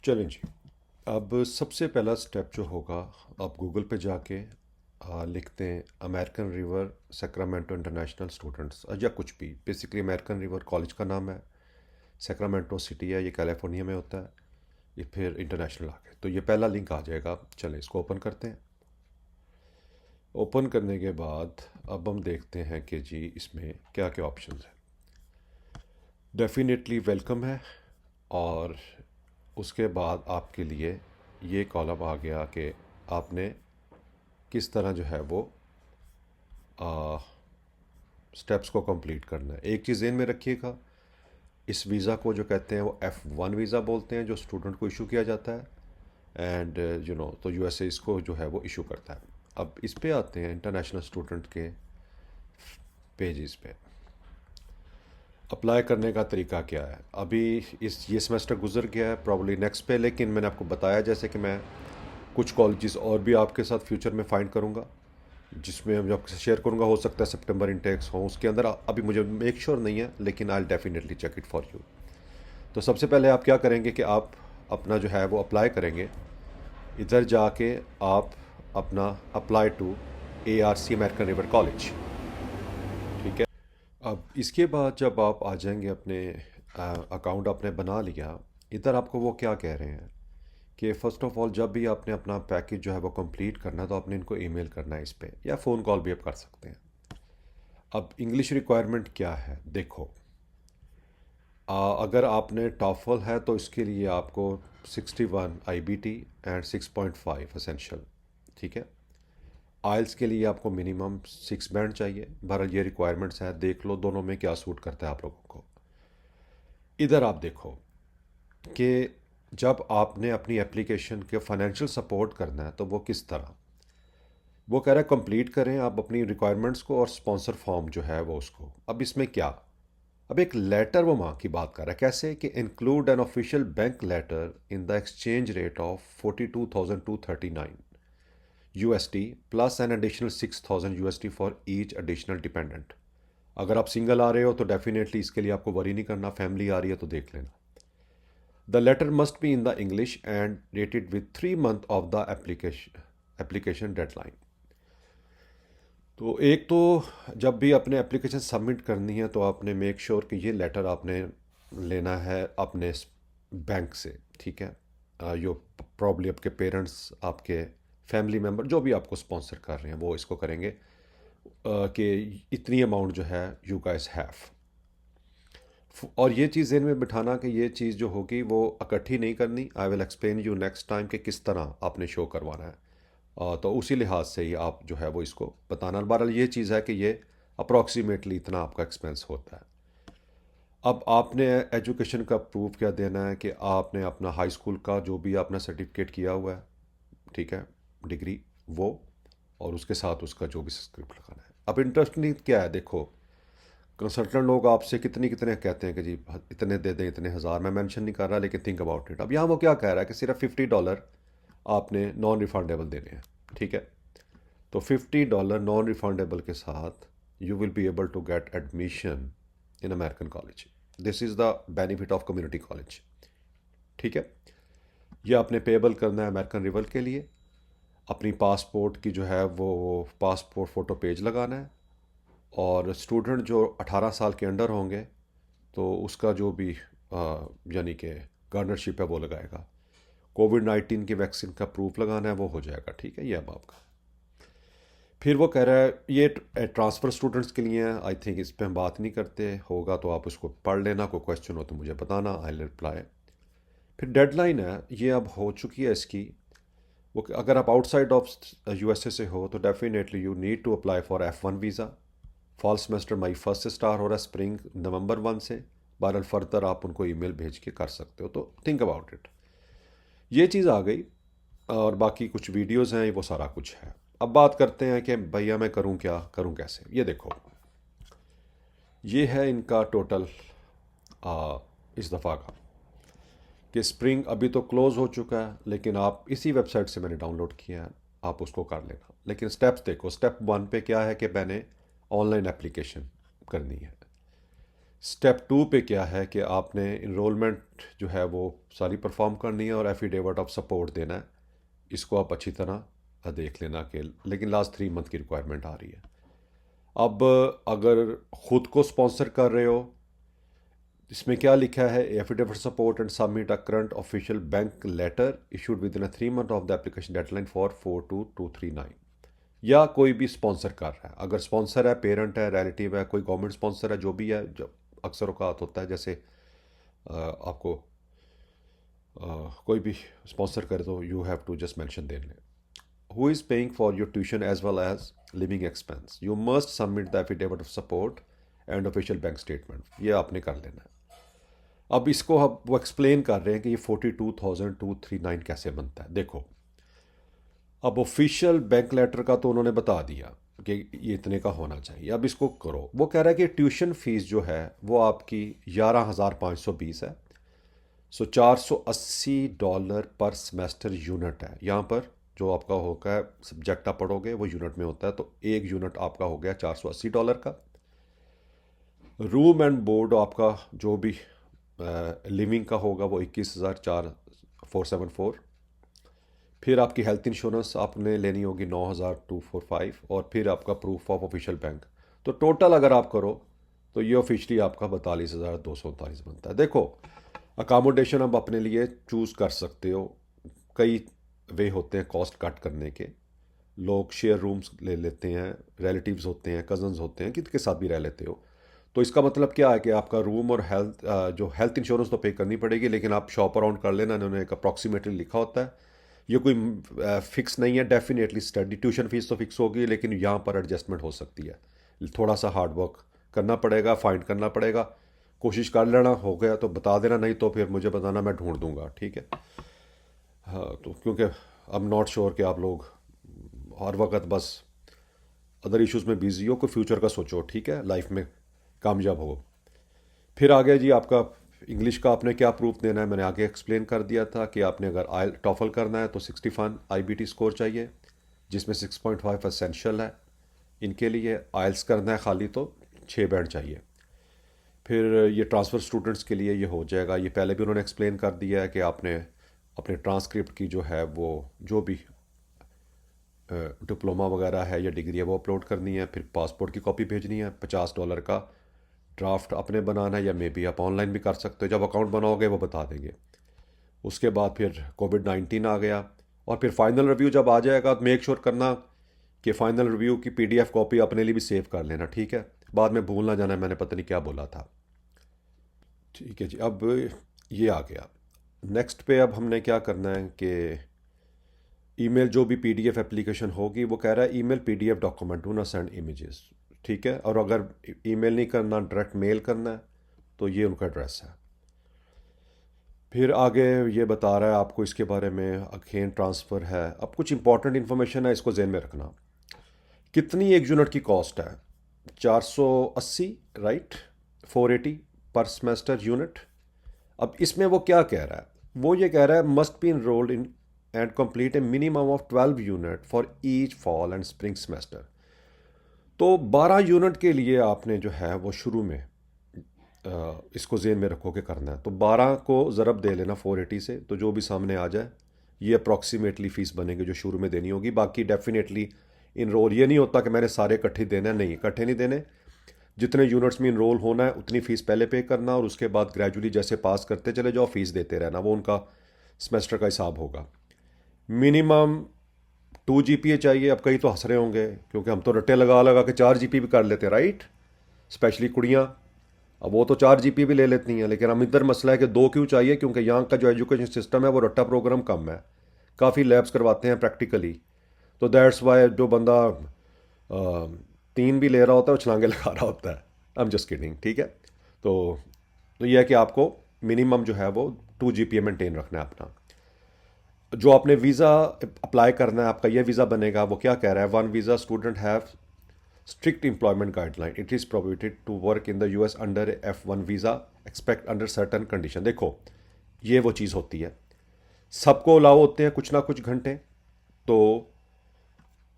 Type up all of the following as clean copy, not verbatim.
चलें जी। अब सबसे पहला स्टेप जो होगा, आप गूगल पे जाके लिखते हैं American river Sacramento international students या कुछ भी। बेसिकली अमेरिकन रिवर कॉलेज का नाम है, सैक्रामेंटो सिटी है, ये कैलिफोर्निया में होता है। ये फिर इंटरनेशनल आ गए तो ये पहला लिंक आ जाएगा। चलें इसको ओपन करते हैं। ओपन करने के बाद अब हम देखते हैं कि जी इसमें क्या क्या ऑप्शंस हैं। डेफिनेटली वेलकम है, और उसके बाद आपके लिए ये कॉलम आ गया कि आपने किस तरह जो है वो स्टेप्स को कंप्लीट करना है। एक चीज़ ज़हन में रखिएगा, इस वीज़ा को जो कहते हैं वो F1 वीज़ा बोलते हैं, जो स्टूडेंट को इशू किया जाता है। एंड तो यूएसए इसको जो है वो इशू करता है। अब इस पे आते हैं इंटरनेशनल स्टूडेंट के पेजेस पे। अप्लाई करने का तरीका क्या है? अभी ये सेमेस्टर गुजर गया है, प्रॉब्ली नेक्स्ट पे, लेकिन मैंने आपको बताया जैसे कि मैं कुछ कॉलेजेस और भी आपके साथ फ्यूचर में फाइंड करूँगा, जिसमें मैं आपके साथ शेयर करूँगा। हो सकता है सितंबर इनटेक्स हो उसके अंदर, अभी मुझे मेक श्योर नहीं है, लेकिन I definitely check it for you. तो सबसे पहले आप क्या करेंगे कि आप अपना जो है वो अप्लाई करेंगे। इधर जाके आप अपना apply to ARC American River College, ठीक है। अब इसके बाद जब आप आ जाएंगे, अपने अकाउंट आपने बना लिया, इधर आपको वो क्या कह रहे हैं कि फ़र्स्ट ऑफ ऑल जब भी आपने अपना पैकेज जो है वो कंप्लीट करना है तो आपने इनको ईमेल करना है इस पे, या फ़ोन कॉल भी आप कर सकते हैं। अब इंग्लिश रिक्वायरमेंट क्या है देखो। अगर आपने टॉफल है तो इसके लिए आपको 61 IBT एंड 6.5 एसेंशियल, ठीक है। आइल्स के लिए आपको मिनिमम 6 बैंड चाहिए। बहरहाल ये रिक्वायरमेंट्स है, देख लो दोनों में क्या सूट करता है आप लोगों को। इधर आप देखो कि जब आपने अपनी एप्लीकेशन के फाइनेंशियल सपोर्ट करना है तो वो किस तरह, वो कह रहा है कंप्लीट करें आप अपनी रिक्वायरमेंट्स को और स्पॉन्सर फॉर्म जो है वो उसको। अब इसमें क्या, अब एक लेटर वो माँ की बात कर रहा है कैसे कि include an official bank letter in the exchange rate of 42,239 USD plus an additional 6,000 USD for each additional dependent. अगर आप सिंगल आ रहे हो तो डेफिनेटली इसके लिए आपको वरी नहीं करना, फैमिली आ रही है तो देख लेना। The letter must be in the English and dated with 3 months of the application deadline. तो एक तो जब भी अपने एप्लीकेशन सबमिट करनी है तो आपने मेक श्योर कि ये लेटर आपने लेना है अपने बैंक से, ठीक है। यो प्रॉब्ली आपके पेरेंट्स, आपके फैमिली मेम्बर जो भी आपको स्पॉन्सर कर रहे हैं वो इसको करेंगे कि इतनी अमाउंट जो है यू गाइस हैव। और ये चीज़ ज़हन में बिठाना कि ये चीज़ जो होगी वो इकट्ठी नहीं करनी। I will explain you next time कि किस तरह आपने शो करवाना है। तो उसी लिहाज से ही आप जो है वो इसको बताना। बहरहाल ये चीज़ है कि ये अप्रॉक्सीमेटली इतना आपका एक्सपेंस होता है। अब आपने एजुकेशन का प्रूफ क्या देना है कि आपने अपना हाई स्कूल का जो भी आपने सर्टिफिकेट किया हुआ है, ठीक है, डिग्री वो, और उसके साथ उसका जो भी स्क्रिप्ट लगाना है। अब इंटरेस्टिंग क्या है देखो, कंसल्टेंट लोग आपसे कितने कितने कहते हैं कि जी इतने दे दें, इतने हज़ार, मैं मेंशन नहीं कर रहा, लेकिन थिंक अबाउट इट। अब यहाँ वो क्या कह रहा है कि सिर्फ $50 आपने नॉन रिफंडेबल देने हैं, ठीक है। तो $50 नॉन रिफंडेबल के साथ you will be able to get admission in American college. This is the benefit of community college, ठीक है। ये आपने पेबल करना है अमेरिकन रिवर के लिए। अपनी पासपोर्ट की जो है वो पासपोर्ट फ़ोटो पेज लगाना है, और स्टूडेंट जो 18 साल के अंडर होंगे तो उसका जो भी यानी कि गार्डनरशिप है वो लगाएगा। कोविड-19 की वैक्सीन का प्रूफ लगाना है, वो हो जाएगा, ठीक है। ये अब आपका, फिर वो कह रहा है ये ट्रांसफ़र स्टूडेंट्स के लिए है। आई थिंक इस पे हम बात नहीं करते, होगा तो आप उसको पढ़ लेना, कोई क्वेश्चन हो तो मुझे बताना, आई रिप्लाई। फिर डेडलाइन है, ये अब हो चुकी है इसकी। वो अगर आप आउटसाइड ऑफ USA से हो तो definitely you need to apply for F1 visa. Fall semester मई 1 से स्टार्ट हो रहा है, स्प्रिंग नवंबर 1 से। बहरहाल फर्दर आप उनको ईमेल भेज के कर सकते हो, तो थिंक अबाउट इट। ये चीज़ आ गई, और बाकी कुछ वीडियोज़ हैं, वो सारा कुछ है। अब बात करते हैं कि भैया मैं करूं क्या, करूं कैसे। ये देखो, ये है इनका टोटल इस दफ़ा का, कि स्प्रिंग अभी तो क्लोज़ हो चुका है, लेकिन आप इसी वेबसाइट से मैंने डाउनलोड किया है, आप उसको कर लेना। लेकिन स्टेप्स देखो, स्टेप 1 पे क्या है कि मैंने ऑनलाइन एप्लीकेशन करनी है। स्टेप टू पे क्या है कि आपने इनरोलमेंट जो है वो सारी परफॉर्म करनी है और एफिडेविट ऑफ सपोर्ट देना है। इसको आप अच्छी तरह देख लेना कि लेकिन लास्ट 3 मंथ की रिक्वायरमेंट आ रही है। अब अगर ख़ुद को स्पॉन्सर कर रहे हो, इसमें क्या लिखा है, affidavit support and submit a current official bank letter issued within 3 month of the application deadline for 4/2/239। या कोई भी स्पॉन्सर कर रहा है, अगर स्पॉन्सर है, पेरेंट है, रिलेटिव है, कोई गवर्नमेंट स्पॉन्सर है, जो भी है, जो अक्सर औकात होता है, जैसे आपको कोई भी स्पॉन्सर करे तो you have to just mention then who is paying for your tuition as well as living expense. You must submit the affidavit of support and official bank statement. ये आपने कर लेना है। अब इसको हम वो एक्सप्लेन कर रहे हैं कि ये 42,239 कैसे बनता है। देखो, अब ऑफिशियल बैंक लेटर का तो उन्होंने बता दिया कि ये इतने का होना चाहिए। अब इसको करो, वो कह रहा है कि ट्यूशन फीस जो है वो आपकी 11,520 है। सो $480 पर सेमेस्टर यूनिट है। यहाँ पर जो आपका होगा सब्जेक्ट आप पढ़ोगे वो यूनिट में होता है, तो एक यूनिट आपका हो गया $480 का। रूम एंड बोर्ड आपका जो भी लिविंग का होगा वो 21,474। फिर आपकी हेल्थ इंश्योरेंस आपने लेनी होगी 9,245, और फिर आपका प्रूफ ऑफ ऑफिशियल बैंक। तो टोटल अगर आप करो तो ये ऑफिशियली आपका 42,239 बनता है। देखो, अकामोडेशन आप अपने लिए चूज़ कर सकते हो, कई वे होते हैं कॉस्ट कट करने के। लोग शेयर रूम्स ले लेते हैं, रिलेटिव्स होते हैं, कज़न्स होते हैं, किसके साथ भी रह लेते हो। तो इसका मतलब क्या है कि आपका रूम और जो हेल्थ इंश्योरेंस तो पे करनी पड़ेगी, लेकिन आप शॉप अराउंड कर लेना, इन्होंने एक अप्रॉक्सीमेटली लिखा होता है। ये कोई फिक्स नहीं है, डेफिनेटली स्टडी ट्यूशन फीस तो फिक्स होगी, लेकिन यहाँ पर एडजस्टमेंट हो सकती है। थोड़ा सा हार्ड वर्क करना पड़ेगा, फाइंड करना पड़ेगा। कोशिश कर लेना, हो गया तो बता देना, नहीं तो फिर मुझे बताना, मैं ढूंढ दूंगा, ठीक है। हाँ, तो क्योंकि आई एम नॉट श्योर कि आप लोग हर वक्त बस अदर इश्यूज़ में बिजी हो, कोई फ्यूचर का सोचो, ठीक है, लाइफ में कामयाब हो। फिर आगे जी आपका इंग्लिश का आपने क्या प्रूफ देना है, मैंने आगे एक्सप्लेन कर दिया था कि आपने अगर आई टॉफल करना है तो 65 IBT स्कोर चाहिए, जिसमें 6.5 एसेंशियल है इनके लिए। आइल्स करना है खाली तो 6 बैंड चाहिए। फिर ये ट्रांसफ़र स्टूडेंट्स के लिए ये हो जाएगा, ये पहले भी उन्होंने एक्सप्लेन कर दिया है कि आपने अपने ट्रांसक्रिप्ट की जो है वो जो भी डिप्लोमा वगैरह है या डिग्री है वो अपलोड करनी है। फिर पासपोर्ट की कॉपी भेजनी है, $50 का ड्राफ्ट आपने बनाना है, या मे बी आप ऑनलाइन भी कर सकते हो, जब अकाउंट बनाओगे वो बता देंगे। उसके बाद फिर कोविड-19 आ गया, और फिर फाइनल रिव्यू जब आ जाएगा तो मेक श्योर करना कि फ़ाइनल रिव्यू की PDF कॉपी अपने लिए भी सेव कर लेना, ठीक है। बाद में भूल ना जाना मैंने पता नहीं क्या बोला था। ठीक है जी, अब ये आ गया। नेक्स्ट पे अब हमने क्या करना है कि ईमेल जो भी PDF एप्लीकेशन होगी, वो कह रहा है ईमेल PDF डॉक्यूमेंट टू ना सेंड इमेजेस, ठीक है। और अगर ईमेल नहीं करना, डायरेक्ट मेल करना है, तो ये उनका एड्रेस है। फिर आगे ये बता रहा है आपको इसके बारे में, अगेन ट्रांसफ़र है। अब कुछ इंपॉर्टेंट इन्फॉर्मेशन है, इसको जेन में रखना। कितनी एक यूनिट की कॉस्ट है? 480, राइट, 480 पर सेमेस्टर यूनिट। अब इसमें वो क्या कह रहा है, वो ये कह रहा है must be enrolled in and complete A minimum of 12 unit for each fall and spring semester. तो 12 यूनिट के लिए आपने जो है वो शुरू में इसको जेन में रखो के करना है। तो 12 को ज़रब दे लेना 480 से, तो जो भी सामने आ जाए ये अप्रॉक्सीमेटली फ़ीस बनेगी जो शुरू में देनी होगी। बाकी डेफिनेटली इनरोल ये नहीं होता कि मैंने सारे इकट्ठे देना है, नहीं, इकट्ठे नहीं देने। जितने यूनिट्स में इनरोल होना है उतनी फ़ीस पहले पे करना, और उसके बाद ग्रेजुअली जैसे पास करते चले जाओ फ़ीस देते रहना, वो उनका सेमेस्टर का हिसाब होगा। मिनिमम 2 GPA चाहिए। अब कई तो हंस रहे होंगे क्योंकि हम तो रट्टे लगा लगा के 4 GPA भी कर लेते हैं, राइट, स्पेशली कुड़ियाँ। अब वो तो 4 GPA भी ले लेती हैं, लेकिन हम इधर मसला है कि 2 क्यों चाहिए, क्योंकि यहाँ का जो एजुकेशन सिस्टम है वो रट्टा प्रोग्राम कम है, काफ़ी लैब्स करवाते हैं प्रैक्टिकली। तो दैट्स वाई जो बंदा 3 भी ले रहा होता है वो छलांगे लगा रहा होता है। आई एम जस्ट किडिंग, ठीक है। तो यह है कि आपको मिनिमम जो है वो 2 GPA मेंटेन रखना है अपना। जो आपने वीज़ा अप्लाई करना है, आपका ये वीज़ा बनेगा, वो क्या कह रहा है, 1 visa student have strict employment guideline, it is prohibited to work in the US under F1 visa expect under certain condition. देखो, ये वो चीज़ होती है, सबको अलाउ होते हैं कुछ ना कुछ घंटे। तो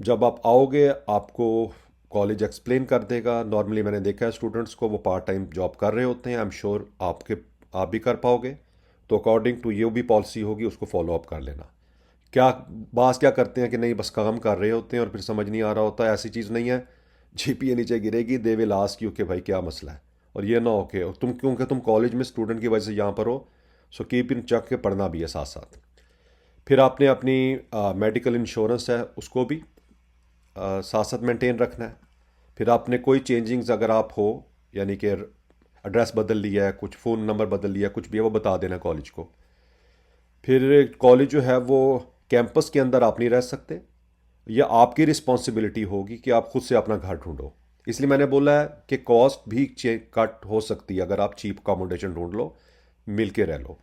जब आप आओगे आपको कॉलेज एक्सप्लेन कर देगा। नॉर्मली मैंने देखा है स्टूडेंट्स को, वो पार्ट टाइम जॉब कर रहे होते हैं। आई एम श्योर आप भी कर पाओगे। तो अकॉर्डिंग टू ये भी पॉलिसी होगी, उसको फॉलो अप कर लेना। क्या बास क्या करते हैं कि नहीं, बस काम कर रहे होते हैं और फिर समझ नहीं आ रहा होता। ऐसी चीज़ नहीं है। जीपीए नीचे गिरेगी, दे विल आस्क यू कि भाई क्या मसला है। और ये ना हो कि तुम, क्योंकि तुम कॉलेज में स्टूडेंट की वजह से यहाँ पर हो, सो कीप इन चेक के पढ़ना भी है साथ साथ। फिर आपने अपनी मेडिकल इंश्योरेंस है उसको भी साथ साथ मेंटेन रखना है। फिर आपने कोई चेंजिंग्स अगर आप हो, यानी कि एड्रेस बदल लिया है, कुछ फ़ोन नंबर बदल लिया है, कुछ भी है, वो बता देना कॉलेज को। फिर कॉलेज जो है वो कैंपस के अंदर आप नहीं रह सकते। यह आपकी रिस्पॉन्सिबिलिटी होगी कि आप खुद से अपना घर ढूंढो। इसलिए मैंने बोला है कि कॉस्ट भी कट हो सकती है अगर आप चीप अकोमोडेशन ढूंढ लो, मिल के रह लो।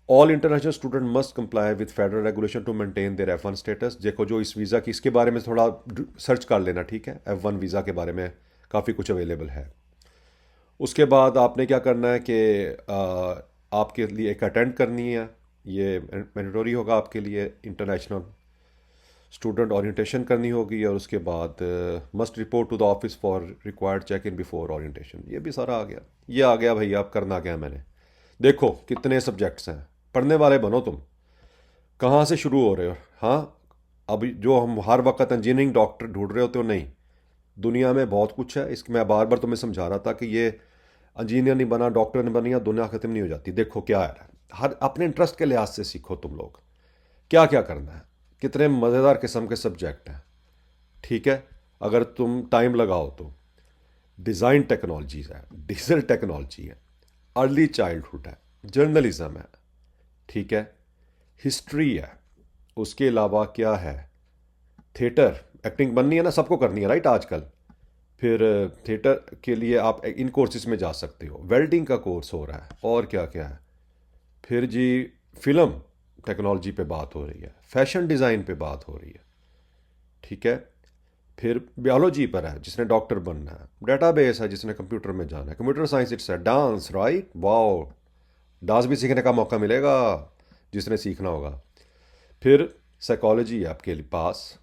All international student must comply with federal regulation to maintain their F1 status. देखो जो इस वीज़ा की, इसके बारे में थोड़ा सर्च कर लेना, ठीक है। F1 वीज़ा के बारे में काफ़ी कुछ अवेलेबल है। उसके बाद आपने क्या करना है कि आपके लिए एक अटेंड करनी है, ये मैंडेटरी होगा आपके लिए, इंटरनेशनल स्टूडेंट ओरिएंटेशन करनी होगी। और उसके बाद must report to the office for required check in before orientation. ये भी सारा आ गया। ये आ गया भैया, आप करना क्या है मैंने। देखो कितने सब्जेक्ट्स हैं, पढ़ने वाले बनो तुम। कहाँ से शुरू हो रहे हो? हाँ, अभी जो हम हर वक्त इंजीनियरिंग डॉक्टर ढूंढ रहे होते हो, नहीं। दुनिया में बहुत कुछ है। इसके मैं बार बार तुम्हें समझा रहा था कि ये इंजीनियर नहीं बना, डॉक्टर नहीं बनी, या दुनिया ख़त्म नहीं हो जाती। देखो क्या है, हर अपने इंटरेस्ट के लिहाज से सीखो तुम लोग क्या क्या करना है। कितने मज़ेदार किस्म के सब्जेक्ट हैं, ठीक है। अगर तुम टाइम लगाओ तो डिज़ाइन टेक्नोलॉजीज़ है, डिजिटल टेक्नोलॉजी है, अर्ली चाइल्डहुड है, जर्नलिज्म है, ठीक है, हिस्ट्री है। उसके अलावा क्या है, थिएटर, एक्टिंग बननी है ना, सबको करनी है राइट आजकल। फिर थिएटर के लिए आप इन कोर्सेज में जा सकते हो। वेल्डिंग का कोर्स हो रहा है, और क्या क्या है। फिर जी फिल्म टेक्नोलॉजी पे बात हो रही है, फैशन डिज़ाइन पे बात हो रही है, ठीक है। फिर बायोलॉजी पर है जिसने डॉक्टर बनना है, डेटाबेस है जिसने कंप्यूटर में जाना है, कंप्यूटर साइंस इट्स है, डांस राइट, वाओ, डांस भी सीखने का मौका मिलेगा जिसने सीखना होगा। फिर साइकोलॉजी है आपके लिए पास।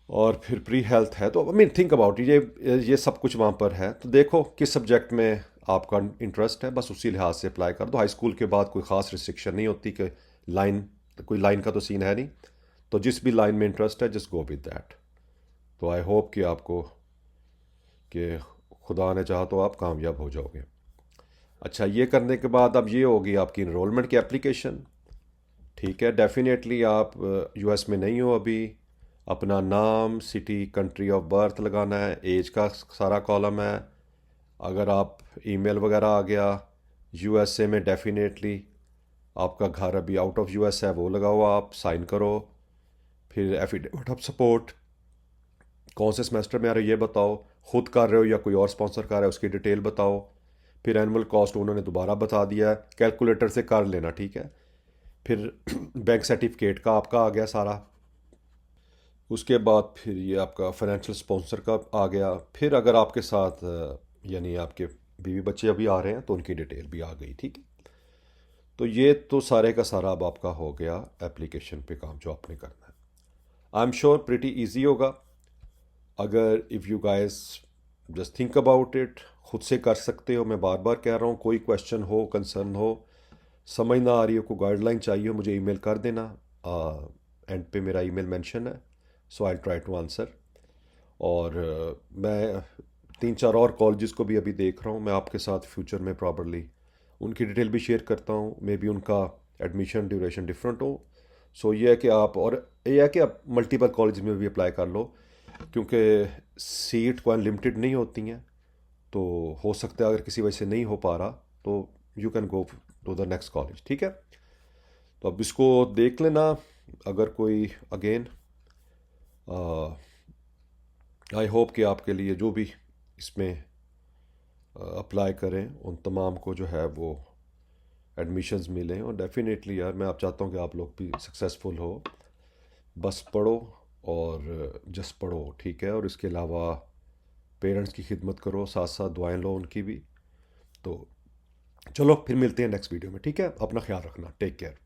और फिर प्री हेल्थ है। तो आई मीन थिंक अबाउट ये सब कुछ वहाँ पर है। तो देखो किस सब्जेक्ट में आपका इंटरेस्ट है, बस उसी लिहाज से अप्लाई कर दो। हाई स्कूल के बाद कोई ख़ास रिस्ट्रिक्शन नहीं होती कि लाइन, कोई लाइन का तो सीन है नहीं। तो जिस भी लाइन में इंटरेस्ट है, जस्ट गो विद दैट। तो आई होप कि आपको, कि खुदा ने चाहा तो आप कामयाब हो जाओगे। अच्छा, ये करने के बाद अब ये होगी आपकी इनरोलमेंट की एप्लीकेशन, ठीक है। डेफिनेटली आप यूएस में नहीं हो अभी। अपना नाम, सिटी, कंट्री ऑफ बर्थ लगाना है, एज का सारा कॉलम है। अगर आप ईमेल वगैरह आ गया यूएसए में, डेफिनेटली आपका घर अभी आउट ऑफ यूएस है, वो लगाओ, आप साइन करो। फिर एफिडेविट ऑफ सपोर्ट, कौन से सेमेस्टर में आ रहे हो ये बताओ, खुद कर रहे हो या कोई और स्पॉन्सर कर रहा है उसकी डिटेल बताओ। फिर एनुअल कॉस्ट उन्होंने दोबारा बता दिया है, कैलकुलेटर से कर लेना, ठीक है। फिर बैंक सर्टिफिकेट का आपका आ गया सारा। उसके बाद फिर ये आपका फाइनेंशियल स्पॉन्सर का आ गया। फिर अगर आपके साथ यानी आपके बीवी बच्चे अभी आ रहे हैं तो उनकी डिटेल भी आ गई, ठीक है। तो ये तो सारे का सारा अब आपका हो गया एप्लीकेशन पे काम जो आपने करना है। I am sure pretty easy होगा। अगर if you guys just think about it, खुद से कर सकते हो। मैं बार बार कह रहा हूँ, कोई क्वेश्चन हो, कंसर्न हो, समझ ना आ रही हो, कोई गाइडलाइन चाहिए हो, मुझे ईमेल कर देना। एंड पे मेरा ईमेल मेंशन है, सो आई ट्राई टू आंसर। और मैं 3-4 और कॉलेजेस को भी अभी देख रहा हूँ। मैं आपके साथ फ्यूचर में प्रॉपरली उनकी डिटेल भी शेयर करता हूँ। मे बी उनका एडमिशन ड्यूरेशन डिफरेंट हो। सो ये है कि आप, और ये है कि आप मल्टीपल कॉलेज में भी अप्लाई कर लो, क्योंकि सीट कोई लिमिटेड नहीं होती हैं। तो हो सकता है अगर किसी वजह से नहीं हो पा रहा तो you can go to the next college, ठीक है। तो अब इसको देख लेना। अगर कोई अगेन आई होप कि आपके लिए जो भी इसमें अप्लाई करें उन तमाम को जो है वो एडमिशन्स मिलें। और डेफिनेटली यार मैं आप चाहता हूँ कि आप लोग भी सक्सेसफुल हो। बस पढ़ो और जस्ट पढ़ो, ठीक है। और इसके अलावा पेरेंट्स की खिदमत करो, साथ साथ दुआएं लो उनकी भी। तो चलो फिर मिलते हैं नेक्स्ट वीडियो में, ठीक है। अपना ख्याल रखना, टेक केयर।